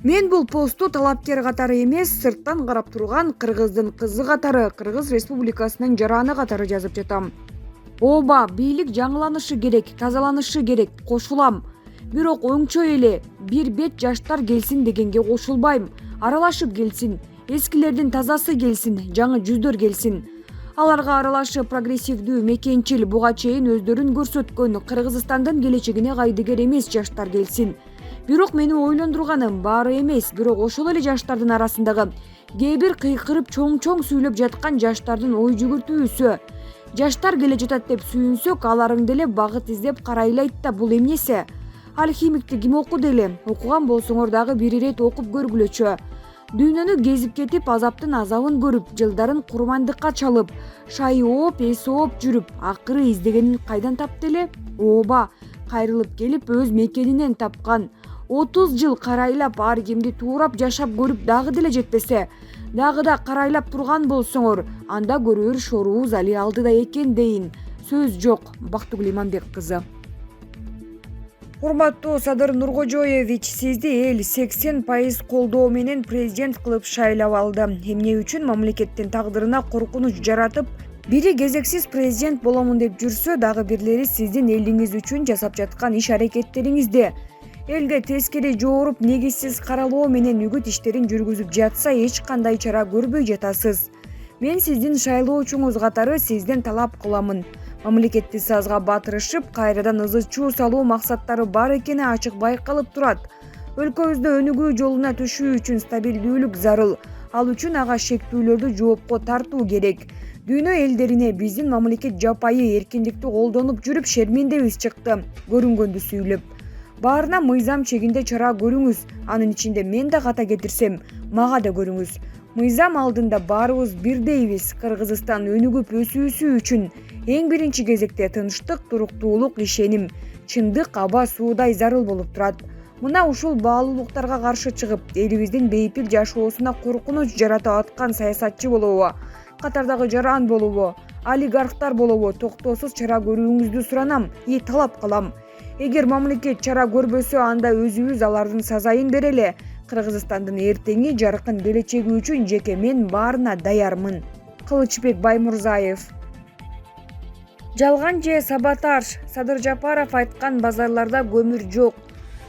Мен бул постту талапкер катары эмес, сырттан карап турган кыргыздын кызы катары, Кыргыз Республикасынын жараны катары жазып жатам. Ооба, бийлик жаңыланышы керек, тазаланышы керек, кошулам. Бирок оңчой эле бир бет жаштар келсин дегенге кошулбайм. Аралашып келсин, эскилердин тазасы келсин, жаңы жүздөр келсин. Аларга аралашып прогрессивдүү, мекенчил, буга чейин өздөрүн көрсөткөн Кыргызстандын келечегине кайдыгер эмес жаштар келсин. Бирок мени ойлондурганым баары эмес, бирок ошол эле жаштардын арасындагы кээ бир кыйкырып чоң сүйлөп жаткан жаштардын ой жүгүртүүсү. Жаштар келе жатат деп сүйүнсөк, аларың деле багыт издеп карайлайт да, бул эмнеси? Алхимикти ким окуду эле? Окуган болсоңор дагы бир ирет окуп көргүлөчү. Дүйнөнү кезип кетип, азаптын азабын көрүп, жылдарын курмандыкка чалып, шайы ооп, эси ооп жүрүп, акыры издегенин кайдан тапты эле? Ооба, кайрылып келип өз мекенинен тапкан. 30 жыл карайлап, ар кимди туурап жашап көрүп дагы деле жетпесе, дагы да карайлап турган болсоңор, анда көрөр шорубуз али алдыда экен дейин. Сөз жок. Бактыгүл Иманбек кызы. Урматтуу Садыр Нуркожоевич, сизди эл 80% колдоо менен президент кылып шайлап алды. Эмне үчүн мамлекеттин тагдырына коркунуч жаратып, бири кезексиз президент боломун деп жүрсө, дагы бирлери сиздин элиңиз үчүн жасап жаткан иш-аракеттериңизди элге тескери жооруп, негизсиз каралоо менен үгүт иштерин жүргүзүп жатса, эч кандай чара көрбөй жатасыз. Мен сиздин шайлоочуңуз катары сизден талап кыламын. Мамлекетти сазга батырышып, кайрадан ызы-чуу салуу максаттары бар экени ачык байкалып турат. Өлкөбүздө өнүгүү жолуна түшүү үчүн стабилдүүлүк зарыл. Ал үчүн ага шектүүлөрдү жоопко тартуу керек. Дүйнө элдерине биздин мамлекет жапайы эркиндикти колдонуп жүрүп, шермендебиз чыкты, көрүнгөндү сүйлөп. Баарына мыйзам чегинде чара көрүңүз. Анын ичинде мен да ката кетирсем, мага да көрүңүз. Мыйзам алдында баарыбыз бирдейбиз. Кыргызстан өнүгүп өсүүсү үчүн эң биринчи кезекте тынчтык, туруктуулук, ишеним, чындык, аба суудай зарыл болуп турат. Мына ушул баалуулуктарга каршы чыгып, элибиздин бейпил жашоосуна коркунуч жарата аткан саясатчы болобу, катардагы жаран болобу, олигархтар болобу, токтоосуз чара көрүүңүздү суранам, талап кылам. Эгер мамлекет чара көрбөсө, анда өзүбүз алардын сазайын берели. Кыргызстандын эртеңи, жаркын келечеги үчүн жеке мен баарына даярмын. Кылычбек Баймурзаев. Жалган же саботаж? Садыр Жапаров айткан базарларда көмүр жок.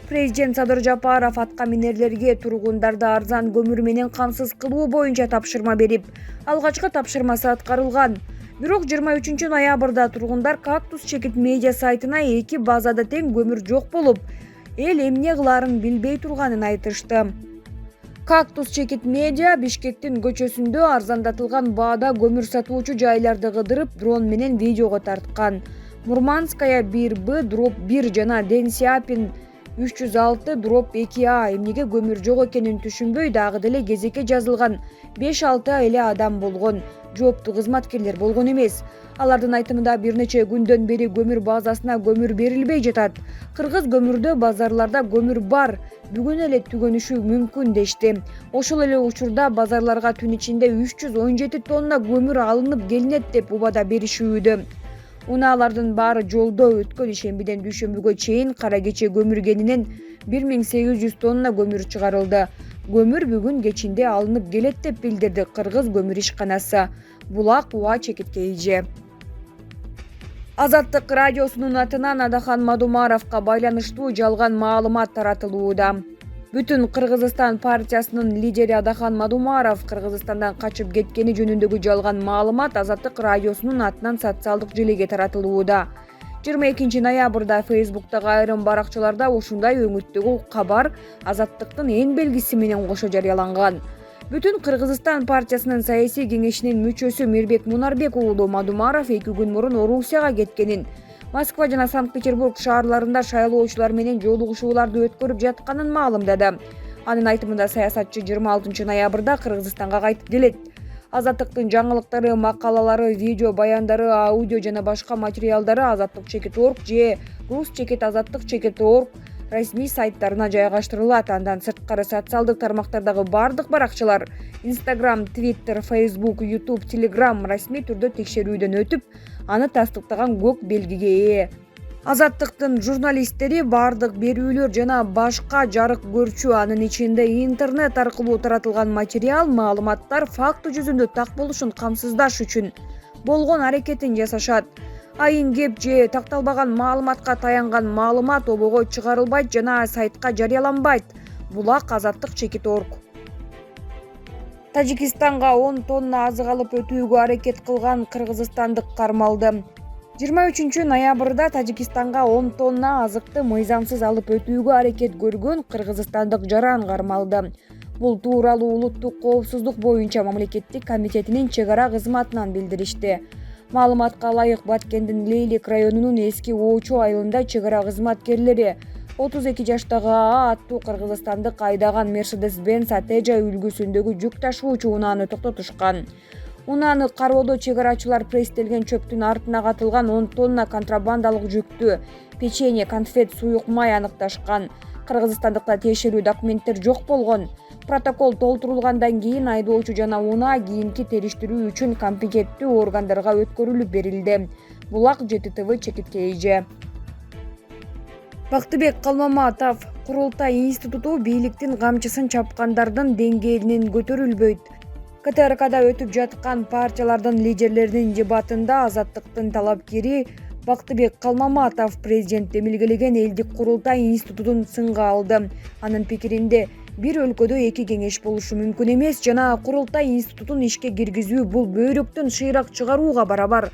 Президент Садыр Жапаров атка минерлерге тургундарды арзан көмүр менен камсыз кылуу боюнча тапшырма берип, алгачкы тапшырмасы аткарылган. Бирок 23 ноябрда тургундар Кактус Чекит медиа сайтына 2 базада тең көмүр жок болуп, эл эмне кылаарын билбей турганын айтышты. Кактус Чекит медиа Бишкектин көчөсүндө арзандатылган баада көмүр сатуучу жайларды кыдырып, дрон менен видеого тарткан. Мурманская 1Б-1 жана Дэн Сяопин 306-2А эмнеге көмүр жок экенин түшүнбөй, дагы деле кезекке жазылган 5-6 эле адам болгон. Жооптуу кызматкерлер болгон эмес. Алардын айтымында бир нече күндөн бери көмүр базасына көмүр берилбей жатат. Кыргыз көмүрдө базарларда көмүр бар, бүгүн эле түгөнүшү мүмкүн дешти. Ошол эле учурда базарларга түн ичинде 317 тонна көмүр алынып келинет деп убада беришүүдө. Унаалардын баары жолдо өткөн ишембиден дүйшөмбүгө чейин кара кече көмүргенинен 1800 тонна көмүр чыгарылды. Көмүр бүгүн кечинде алынып келет деп билдирди Кыргыз көмүр ишканасы. Булак Уа Чекитке ийже. Азаттык радиосунун атынан Адахан Мадумаровго байланыштуу жалган маалымат таратылууда. Бүтүн Кыргызстан партиясынын лидери Адахан Мадумаров Кыргызстандан качып кеткени жөнүндөгү жалган маалымат Азаттык радиосунун атынан социалдык желеге таратылууда. 22 ноябрда Фейсбуктагы айрым баракчаларда ушундай өңүттөгү кабар Азаттыктын эн белгиси менен кошо жарыяланган. Бүтүн Кыргызстан партиясынын саясий кеңешинин мүчөсү Мирбек Мунарбек уулу Мадумаров 2 күн мурун Орусияга кеткенин, Москва жана Санкт-Петербург шаарларында шайлоочулар менен жолугушууларды өткөрүп жатканын маалымдады. Анын айтымында саясатчы 26 ноябрда Кыргызстанга кайтып келет. Азаттыктын жаңылыктары, макалалары, видео баяндары, аудио жана башка материалдары azatlyk.org же rus.azatlyk.org расмий сайттарына жайгаштырылат. Андан сырткары социалдык тармактардагы бардык баракчалар Instagram, Twitter, Facebook, YouTube, Telegram расмий түрдө текшерүүдөн өтүп, аны тастыктаган көк белгиге ээ. Азаттыктын журналисттери бардык берүүлөр жана башка жарык көрчү, анын ичинде интернет аркылуу таратылган материал, маалыматтар факты жүзүндө так болушун камсыздаш үчүн болгон аракетин жасашат. Айын кеп же такталбаган маалыматка таянган маалымат обого чыгарылбайт жана сайтка жарыяланбайт. Булак Азаттык Чекиторг. Тажикистанга 10 тонна азык алып өтүүгө аракет кылган кыргызстандык кармалды. 23 ноябрда Тажикистанга 10 тонна азыкты мыйзамсыз алып өтүүгө аракет көргөн кыргызстандык жаран кармалды. Бул тууралуу Улуттук коопсуздук боюнча мамлекеттик комитетинин чек ара кызматынан билдиришти. Маалыматка ылайык, Баткендин Лейлик районунун эски Оочу айылында чек ара кызматкерлери 32 жаштагы Аа аттуу кыргызстандык айдаган Mercedes-Benz Ateja үлгүсүндөгү жүк ташуучу унааны токтотушкан. Унааны кароодо чек арачылар пресстелген чөптүн артына катылган 10 тонна контрабандалык жүктү, печенье, конфет, суюк май аныкташкан. Кыргызстандыкта тиешелүү документтер жок болгон. Протокол толтурулгандан кийин айдоочу жана унаа кийинки териштирүү үчүн компетенттүү органдарга өткөрүлүп берилди. Булак ЖТТВ Чекиткейже. Бактыбек Калмаматов: Курултай институту бийликтин камчысын чапкандардын деңгээлинен көтөрүлбөйт. КТРКда өтүп жаткан партиялардын лидерлеринин дебатында Азаттыктын талапкери Бактыбек Калмаматов президент демилгелеген элдик Курултай институтун сынга алды. Анын пикиринде, бир өлкөдө эки кеңеш болушу мүмкүн эмес жана Курултай институтун ишке киргизүү бул бөйрөктөн шыйрак чыгарууга барабар.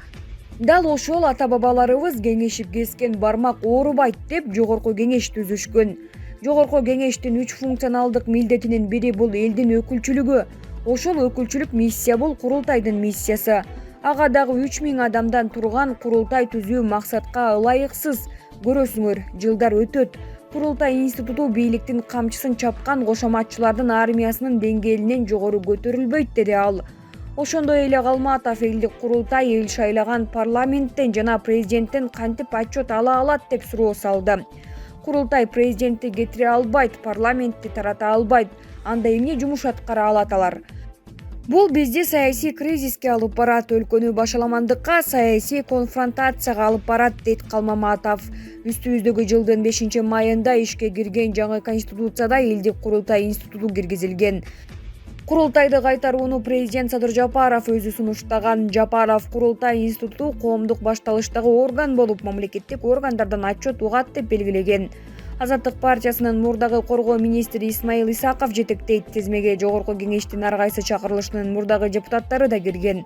Дал ошол ата-бабаларыбыз кеңешип кескен бармак оорубайт деп жогорку кеңеш түзүшкөн. Жогорку кеңештин 3 функционалдык милдетинин бири бул элдин өкүлчүлүгү. Ошол өкүлчүлүк миссия бул Курултайдын миссиясы. Ага дагы 3000 адамдан турган Курултай түзүү максатка ылайыксыз. Көрөсүңөр, жылдар өтөт. Курултай институту бийликтин камчысын чапкан кошоматчылардын армиясынын деңгээлинен жогору көтөрүлбөйт, деди ал. Ошондой эле Калматов элдик Курултай эл шайлаган парламенттен жана президенттен кантип отчет ала алат деп суроо салды. Курултай президентти кетире албайт, парламентти тарата албайт. Анда эмне жумуш аткара алат алар? Бул бизди саясий кризиске алып барат, өлкөнү башаламандыкка, саясий конфронтацияга алып барат, дейт Калмаматов. Үстүбүздөгү жылдын 5 майында ишке кирген жаңы конституцияда элдик Курултай институту киргизилген. Курултайды кайтарууну президент Садыр Жапаров өзү сунуштаган. Жапаров Курултай институту коомдук башталыштагы орган болуп, мамлекеттик органдардан отчет угат деп белгилеген. Азаттык партиясынын мурдагы коргоо министри Исмаил Исаков жетектейт. Тизмеге жогорку кеңештин ар кайсы чакырылышынын мурдагы депутаттары да кирген.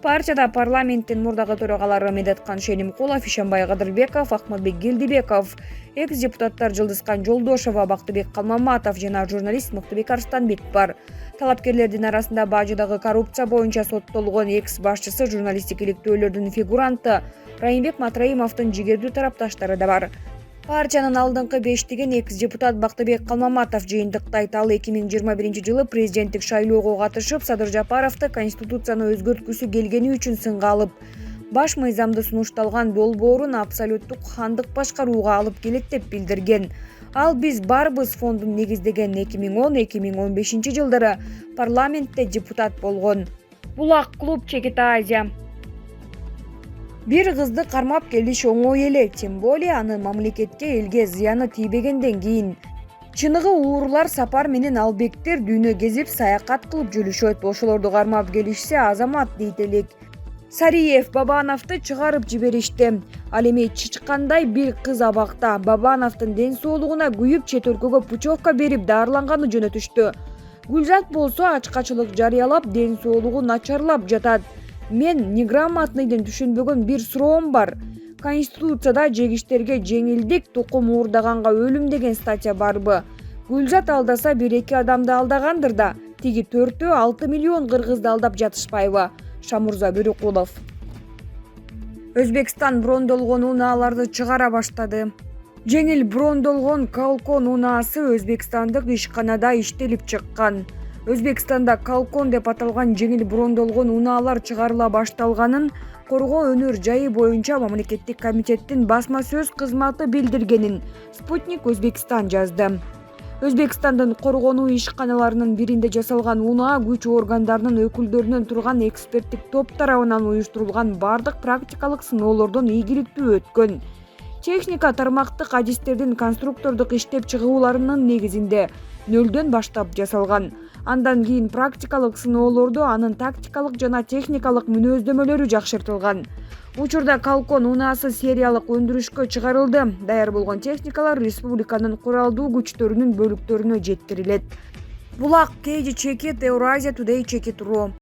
Партияда парламенттин мурдагы төрагалары Медеткан Шенимкулов, Ишенбай Кадырбеков, Ахматбек Келдибеков, экс-депутаттар Жылдызкан Жолдошова, Бактыбек Калмаматов жана журналист Мыктыбек Арстанбек бар. Талапкерлердин арасында Бажыдагы коррупция боюнча соттолгон экс-башчысы, журналисттик иликтөөлөрдүн фигуранты Райымбек Матраимовдун жигердүү тарапташтары да бар. Партиянын алдыңкы бештигин экс-депутат Бактыбек Калмаматов жыйынтыктайт. Ал 2021 жылы президенттик шайлоого катышып, Садыр Жапаровду конституцияны өзгөрткүсү келгени үчүн сынга алып, баш мыйзамды сунушталган долбоорун абсолюттук хандык башкарууга алып келет деп билдирген. Ал биз барбыз фондун негиздеген 2010-2015 жылдары парламентте депутат болгон. Булак клуб Чекит Азия. Бир кызды кармап келиш оңой эле, тем более анын мамлекетке, элге зыяны тийбегенден кийин. Чыныгы уурулар Сапар менен Албектер дүйнө кезип саякат кылып жүрүшөт. Ошолорду кармап келишсе азамат дейт элек. Сариев Бабановду чыгарып жиберишти. Ал эми чычкандай бир кыз абакта. Бабановдун ден соолугуна күйүп, чет өлкөгө путевка берип дарыланганы жөнөтүштү. Гүлзат болсо ачкачылык жарыялап, ден соолугу начарлап жатат. Мен неграмотныйдын түшүнбөгөн бир суроом бар. Конституцияда жегиштерге жеңилдик, тукум уурдаганга өлүм деген статья барбы? Гүлзат алдаса 1-2 адамды алдагандыр да, тиги 4-6 миллион кыргызды алдап жатышпайбы? Шамурза Бөрөкулов. Өзбекстан брондолгон унааларды чыгара баштады. Жеңил брондолгон Калкон унаасы Өзбекстандык ишканада иштелип чыккан. Өзбекстанда Калкон деп аталган жеңил брондолгон унаалар чыгарыла башталганын Коргоо өнөр жайы боюнча мамлекеттик комитеттин басма сөз кызматы билдиргенин Спутник Өзбекстан жазды. Өзбекстандын коргонуу ишканаларынын биринде жасалган унаа күч органдарынын өкүлдөрүнөн турган эксперттик топ тарабынан уюштурулган бардык практикалык сыноолордон ийгиликтүү өткөн. Техника тармактык адистердин конструктордук иштеп чыгууларынын негизинде нөлдөн баштап жасалган. Андан кийин практикалык сыноолордо анын тактикалык жана техникалык мүнөздөмөлөрү жакшыртылган. Учурда Калкон унаасы сериялык өндүрүшкө чыгарылды. Даяр болгон техникалар республиканын куралдуу күчтөрүнүн бөлүктөрүнө жеткирилет. Булак KG Чекит, Eurasia Today Чекит.ру.